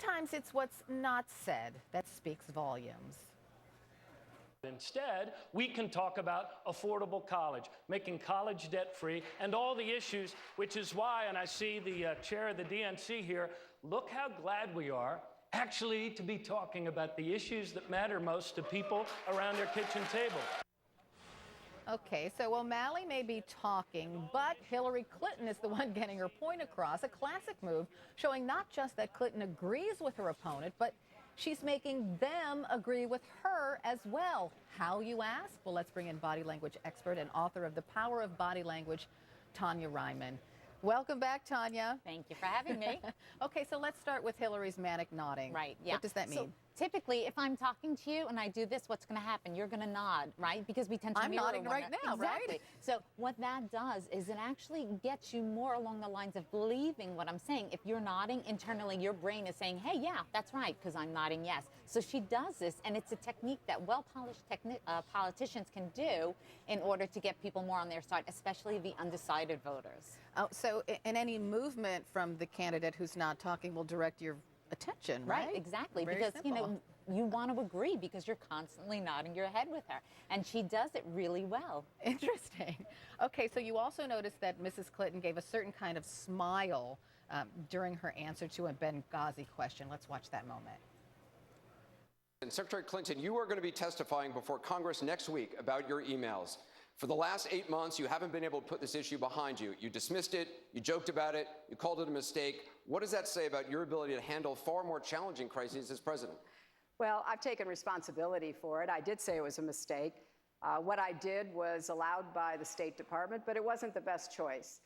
sometimes it's what's not said that speaks volumes. Instead, we can talk about affordable college, making college debt-free, and all the issues, which is why, and I see the chair of the DNC here, look how glad we are actually to be talking about the issues that matter most to people around their kitchen table. Okay, so O'Malley may be talking, but Hillary Clinton is the one getting her point across. A classic move showing not just that Clinton agrees with her opponent, but she's making them agree with her as well. How, you ask? Well, let's bring in body language expert and author of The Power of Body Language, Tonya Reiman. Welcome back, Tonya. Thank you for having me. Okay, so let's start with Hillary's manic nodding. Right, yeah. What does that mean? So, typically, if I'm talking to you and I do this, what's going to happen? You're going to nod, right? Because we tend to mirror nodding right now, exactly. right? So what that does is it actually gets you more along the lines of believing what I'm saying. If you're nodding, internally your brain is saying, hey, yeah, that's right, because I'm nodding yes. So she does this, and it's a technique that well-polished politicians can do in order to get people more on their side, especially the undecided voters. Oh, so in any movement from the candidate who's not talking will direct your attention, right? Right, exactly. Very because, simple. you know, you want to agree because you're constantly nodding your head with her. And she does it really well. Interesting. Okay, so you also noticed that Mrs. Clinton gave a certain kind of smile during her answer to a Benghazi question. Let's watch that moment. And Secretary Clinton, you are going to be testifying before Congress next week about your emails. For the last 8 months, you haven't been able to put this issue behind you. You dismissed it, you joked about it, you called it a mistake. What does that say about your ability to handle far more challenging crises as president? Well, I've taken responsibility for it. I did say it was a mistake. What I did was allowed by the State Department, but it wasn't the best choice.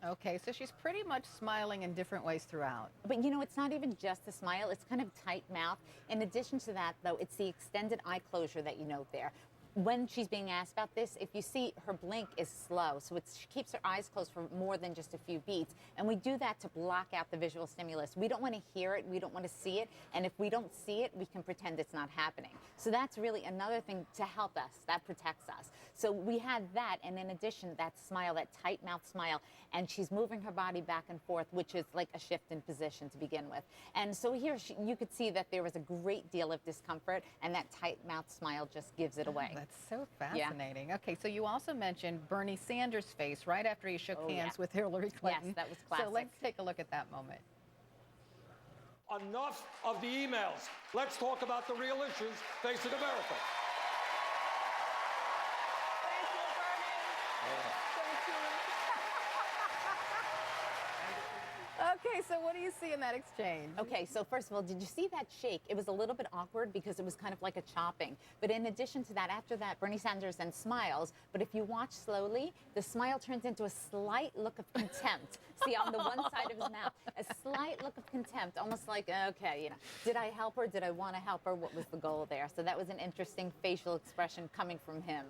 Okay, so she's pretty much smiling in different ways throughout. But, you know, it's not even just the smile. It's kind of tight mouth. In addition to that, though, it's the extended eye closure that you note there. When she's being asked about this, if you see her blink is slow, so she keeps her eyes closed for more than just a few beats. And we do that to block out the visual stimulus. We don't want to hear it, we don't want to see it, and if we don't see it, we can pretend it's not happening. So that's really another thing to help us, that protects us. So we had that, and in addition, that smile, that tight mouth smile, and she's moving her body back and forth, which is like a shift in position to begin with. And so here you could see that there was a great deal of discomfort, and that tight mouth smile just gives it away. That's so fascinating. Yeah. Okay, so you also mentioned Bernie Sanders' face right after he shook hands with Hillary Clinton. Yes, that was classic. So let's take a look at that moment. Enough of the emails. Let's talk about the real issues facing America. Thank you, Bernie. Thank you. Okay, so what do you see in that exchange? Okay, so first of all, did you see that shake? It was a little bit awkward because it was kind of like a chopping. But in addition to that, after that, Bernie Sanders then smiles. But if you watch slowly, the smile turns into a slight look of contempt. See, on the one side of his mouth, a slight look of contempt, almost like, okay, you know, did I help her? Did I want to help her? What was the goal there? So that was an interesting facial expression coming from him.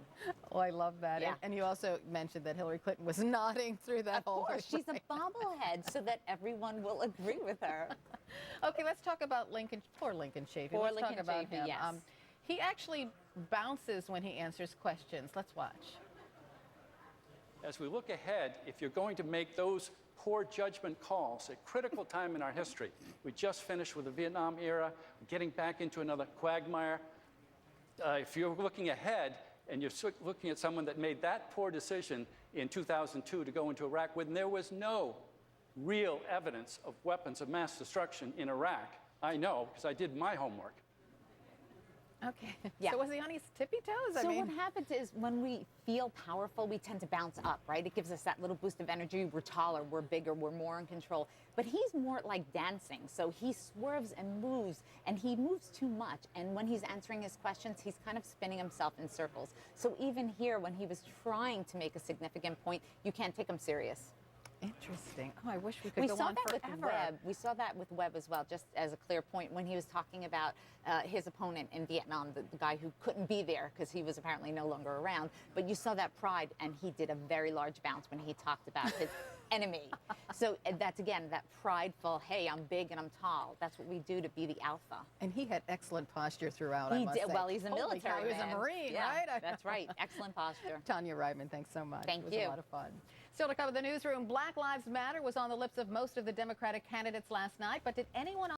Oh, I love that. Yeah. And you also mentioned that Hillary Clinton was nodding through that whole thing. Of course, she's a bobblehead, so that everyone will agree with her. Okay, let's talk about Lincoln. Poor Lincoln Chafee. Poor Let's Lincoln talk about Chafee, him. yes. He actually bounces when he answers questions. Let's watch. As we look ahead, if you're going to make those poor judgment calls at critical time in our history, we just finished with the Vietnam era, getting back into another quagmire. If you're looking ahead and you're looking at someone that made that poor decision in 2002 to go into Iraq when there was no real evidence of weapons of mass destruction in Iraq, I know because I did my homework. Okay. Yeah. So was he on his tippy toes? So what happens is when we feel powerful, we tend to bounce up, right? It gives us that little boost of energy. We're taller, we're bigger, we're more in control. But he's more like dancing. So he swerves and moves, and he moves too much. And when he's answering his questions, he's kind of spinning himself in circles. So even here, when he was trying to make a significant point, you can't take him serious. Interesting. Oh, I wish we could We go saw on that forever. with Webb. We saw that with Webb as well, just as a clear point when he was talking about his opponent in Vietnam, the guy who couldn't be there because he was apparently no longer around. But you saw that pride, and he did a very large bounce when he talked about his enemy. So that's, again, that prideful, hey, I'm big and I'm tall. That's what we do to be the alpha. And he had excellent posture throughout, I He must did. say. Well, he's a Holy military cow, he was man. a Marine, Yeah, right? that's right. Excellent posture. Tonya Reiman, thanks so much. Thank It was you. a lot of fun. Still to cover the newsroom, Black Lives Matter was on the lips of most of the Democratic candidates last night, but did anyone